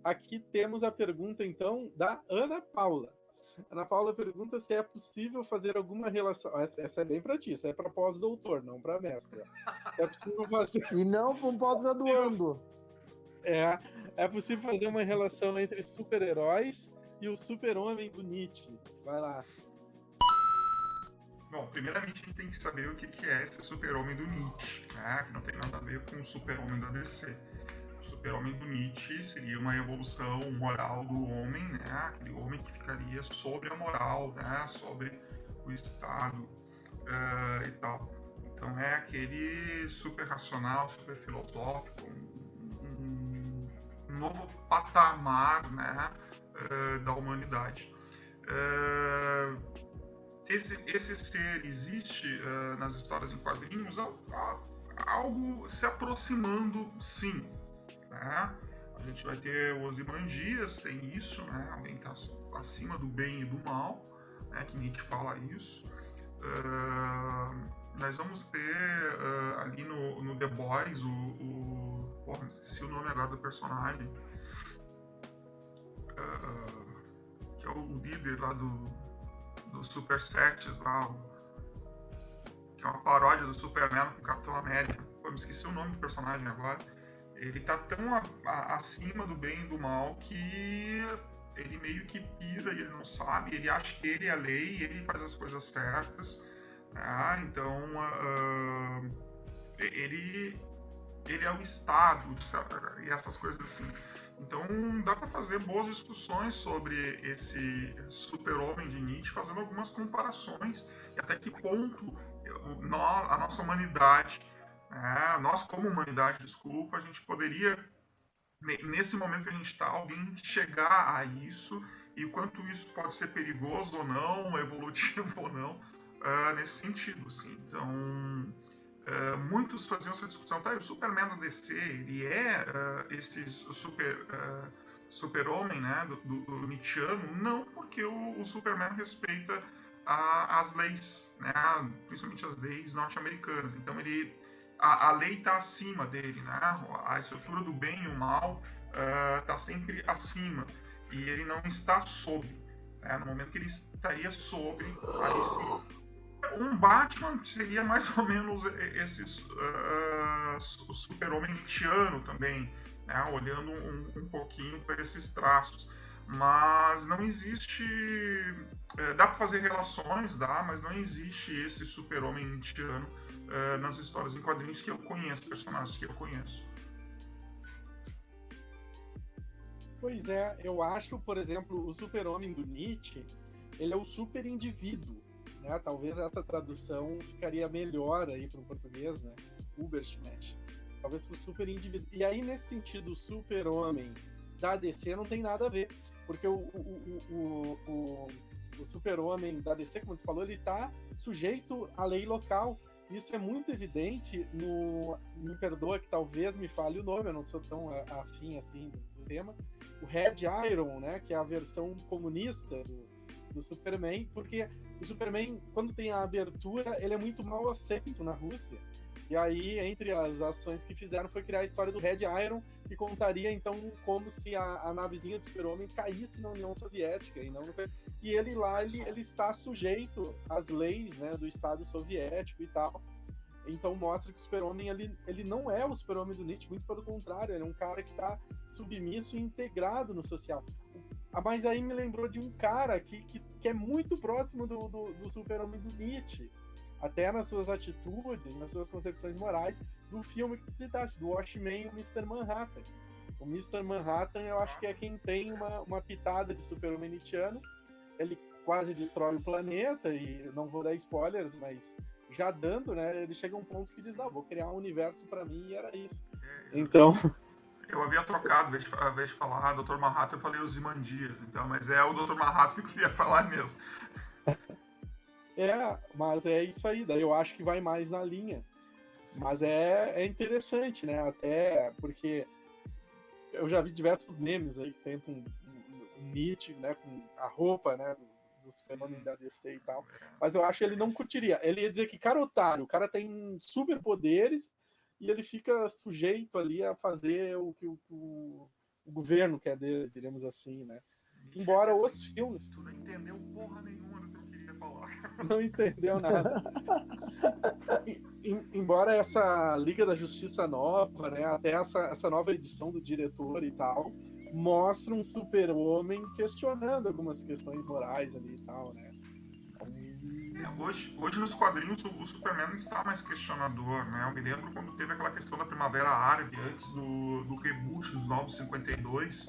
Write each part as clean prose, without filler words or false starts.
aqui temos a pergunta, então, da Ana Paula. Ana Paula pergunta se é possível fazer alguma relação. Essa é bem para ti, essa é para pós-doutor, não para mestre. É possível fazer. E não para um pós-graduando. É possível fazer uma relação entre super-heróis e o super-homem do Nietzsche. Vai lá. Bom, primeiramente a gente tem que saber o que é esse super-homem do Nietzsche, né? Que não tem nada a ver com o super-homem da DC. O super-homem do Nietzsche seria uma evolução moral do homem, né? Aquele homem que ficaria sobre a moral, né? Sobre o Estado e tal. Então é aquele super racional, super filosófico, um novo patamar, né? Da humanidade. Esse ser existe nas histórias em quadrinhos algo se aproximando, sim. Né? A gente vai ter o Ozymandias, tem isso, né? Alguém está acima do bem e do mal, né? Que Nietzsche fala isso. Nós vamos ter ali no The Boys porra, esqueci o nome agora do personagem, que é o líder lá do Super Sets lá, que é uma paródia do Superman com o Capitão América. Pô, me esqueci o nome do personagem agora. Ele tá tão acima do bem e do mal que ele meio que pira e ele não sabe, ele acha que ele é a lei, ele faz as coisas certas. Então ele é o Estado, e essas coisas assim. Então dá para fazer boas discussões sobre esse super-homem de Nietzsche, fazendo algumas comparações e até que ponto a nossa humanidade, nós como humanidade, desculpa, a gente poderia, nesse momento que a gente está, alguém chegar a isso e o quanto isso pode ser perigoso ou não, evolutivo ou não, nesse sentido, assim. Então muitos faziam essa discussão, tá, o Superman da DC, ele é esse super-homem, né, do Nietzscheano? Não, porque o Superman respeita as leis, né, principalmente as leis norte-americanas. Então a lei está acima dele, né? A estrutura do bem e o mal está sempre acima, e ele não está sobre. No momento que ele estaria sobre, aí sim. Um Batman seria mais ou menos esse super-homem nietzschiano também, né? Olhando um pouquinho para esses traços. Mas não existe... dá para fazer relações, dá, mas não existe esse super-homem nietzschiano nas histórias em quadrinhos que eu conheço, personagens que eu conheço. Pois é, eu acho, por exemplo, o super-homem do Nietzsche, ele é o super-indivíduo. Né? Talvez essa tradução ficaria melhor aí para o português, né? Uberschmidt. Talvez para o super indivíduo. E aí, nesse sentido, o super-homem da DC não tem nada a ver, porque o super-homem da DC, como tu falou, ele está sujeito à lei local. Isso é muito evidente no... Me perdoa que talvez me fale o nome, eu não sou tão afim assim do tema. O Red Iron, né? Que é a versão comunista do Superman, porque o Superman, quando tem a abertura, ele é muito mal aceito na Rússia. E aí, entre as ações que fizeram, foi criar a história do Red Iron, que contaria, então, como se a navezinha do Super-Homem caísse na União Soviética. E ele lá, ele está sujeito às leis, né, do Estado Soviético e tal. Então mostra que o Super-Homem ele não é o Super-Homem do Nietzsche, muito pelo contrário, ele é um cara que está submisso e integrado no social. Mas aí me lembrou de um cara que é muito próximo do Super-Homem do Nietzsche, até nas suas atitudes, nas suas concepções morais, do filme que tu citaste, do Watchmen e o Mr. Manhattan. O Mr. Manhattan, eu acho que é quem tem uma pitada de Super-Homem nietzschiano. Ele quase destrói o planeta, e não vou dar spoilers, mas já dando, né, ele chega a um ponto que diz, vou criar um universo para mim, e era isso. Então... Eu havia trocado, ao invés de falar Dr. Manhattan, eu falei Ozymandias, então, mas é o Dr. Manhattan que eu queria falar mesmo. Mas é isso aí, daí eu acho que vai mais na linha. Mas é interessante, né, até porque eu já vi diversos memes aí que tentam um Nietzsche, né, com a roupa, né, dos fenômenos da DC e tal, mas eu acho que ele não curtiria. Ele ia dizer que cara otário, o cara tem superpoderes e ele fica sujeito ali a fazer o que o o governo quer dele, diríamos assim, né? Embora os filmes... Tu não entendeu porra nenhuma do que eu queria falar. Não entendeu nada. Embora essa Liga da Justiça nova, né, até essa nova edição do diretor e tal, mostra um super-homem questionando algumas questões morais ali e tal, né? Hoje nos quadrinhos o Superman está mais questionador, né? Eu me lembro quando teve aquela questão da Primavera Árabe, antes do reboot dos Novos 52,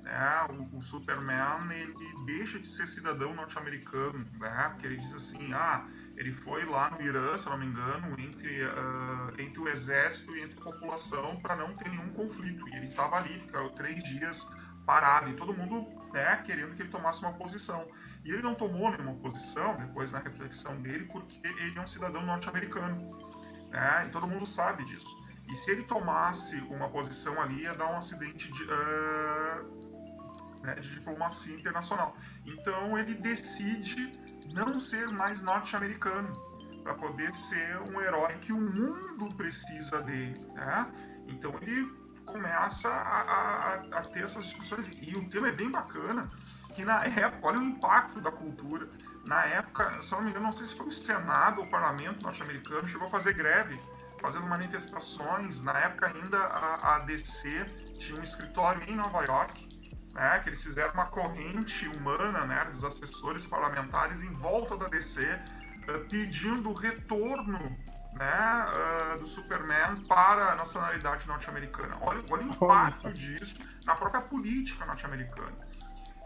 né? O Superman, ele deixa de ser cidadão norte-americano, né? Porque ele diz assim, ele foi lá no Irã, se não me engano, entre o exército e entre a população para não ter nenhum conflito. E ele estava ali, ficou 3 dias parado, e todo mundo, né, querendo que ele tomasse uma posição. E ele não tomou nenhuma posição, depois na reflexão dele, porque ele é um cidadão norte-americano, né? E todo mundo sabe disso. E se ele tomasse uma posição ali, ia dar um acidente de diplomacia internacional. Então ele decide não ser mais norte-americano, para poder ser um herói que o mundo precisa dele, né? Então ele começa a ter essas discussões, e o tema é bem bacana, que na época, olha o impacto da cultura, na época, se não me engano, não sei se foi o Senado ou o Parlamento norte-americano, chegou a fazer greve, fazendo manifestações. Na época ainda a DC tinha um escritório em Nova York, né, que eles fizeram uma corrente humana, né, dos assessores parlamentares em volta da DC, pedindo o retorno, né, do Superman para a nacionalidade norte-americana. Olha o impacto disso na própria política norte-americana.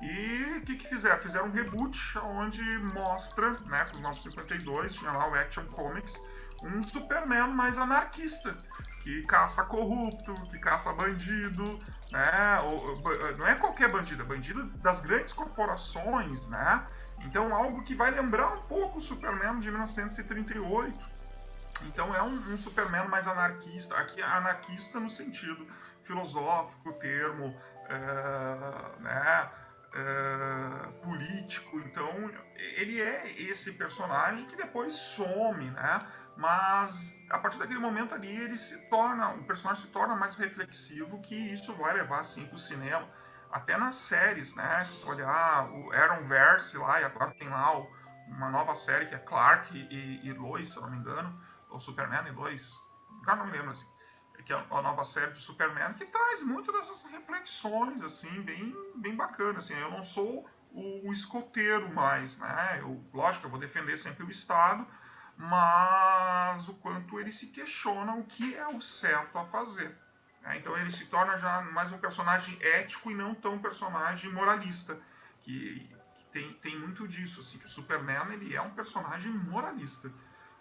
E o que fizeram? Fizeram um reboot onde mostra, né, com os 952, tinha lá o Action Comics, um Superman mais anarquista, que caça corrupto, que caça bandido, né? Não é qualquer bandido, é bandido das grandes corporações, né? Então, algo que vai lembrar um pouco o Superman de 1938. Então, é um Superman mais anarquista. Aqui, anarquista no sentido filosófico, o termo, né? Político. Então, ele é esse personagem que depois some, né? Mas a partir daquele momento ali o personagem se torna mais reflexivo, que isso vai levar assim para o cinema, até nas séries, né? Se tu olhar o Arrowverse lá, e agora tem lá uma nova série que é Clark e Lois, se eu não me engano, ou Superman e Lois, agora não me lembro assim, que é a nova série do Superman, que traz muito dessas reflexões assim, bem bacana, assim. Eu não sou o escoteiro mais, né? Lógico, eu vou defender sempre o Estado, mas o quanto ele se questiona o que é o certo a fazer. Né? Então ele se torna já mais um personagem ético e não tão um personagem moralista, que tem muito disso, assim, que o Superman ele é um personagem moralista,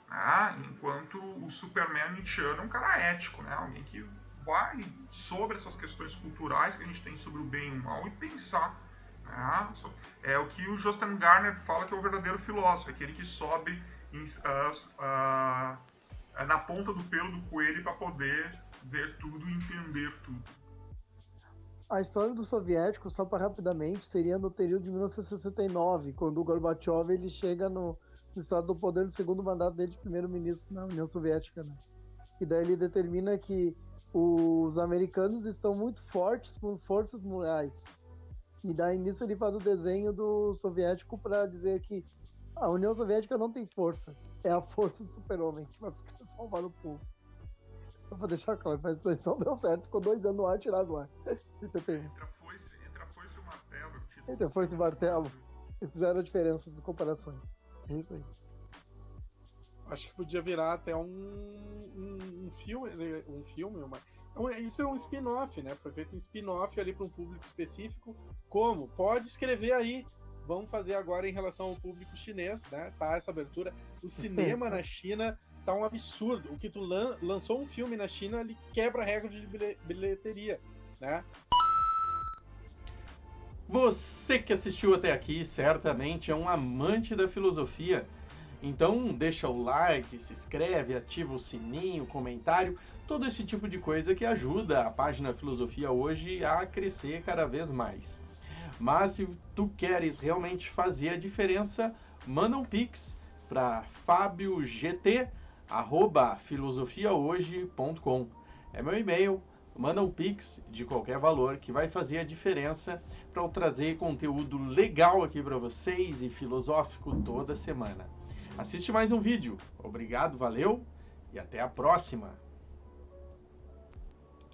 né? Enquanto o Superman nietzscheano é um cara ético, né? Alguém que vai sobre essas questões culturais que a gente tem sobre o bem e o mal e pensar. Né? É o que o Justin Garner fala que é o verdadeiro filósofo, aquele que sobe na ponta do pelo do coelho para poder ver tudo e entender tudo. A história dos soviéticos, só para rapidamente, seria no período de 1969, quando o Gorbachev ele chega no estado do poder no segundo mandato dele de primeiro-ministro na União Soviética, né? E daí ele determina que os americanos estão muito fortes por forças morais. E daí nisso ele faz o desenho do soviético para dizer que a União Soviética não tem força, é a força do super-homem que vai buscar salvar o povo. Só pra deixar claro, mas isso não deu certo, ficou 2 anos no ar, tirado do ar. Entre a foice e o martelo. Entre a foice e o martelo, eles fizeram a diferença das comparações. É isso aí. Acho que podia virar até um filme, isso é um spin-off, né? Foi feito um spin-off ali para um público específico. Como? Pode escrever aí. Vamos fazer agora em relação ao público chinês, né? Tá essa abertura. O cinema na China tá um absurdo. O que tu lançou um filme na China, ele quebra recorde de bilheteria, né? Você que assistiu até aqui certamente é um amante da filosofia. Então deixa o like, se inscreve, ativa o sininho, comentário, todo esse tipo de coisa que ajuda a página Filosofia Hoje a crescer cada vez mais. Mas se tu queres realmente fazer a diferença, manda um pix para fabiog@filosofiahoje.com. É meu e-mail, manda um Pix de qualquer valor que vai fazer a diferença para eu trazer conteúdo legal aqui para vocês e filosófico toda semana. Assiste mais um vídeo. Obrigado, valeu e até a próxima!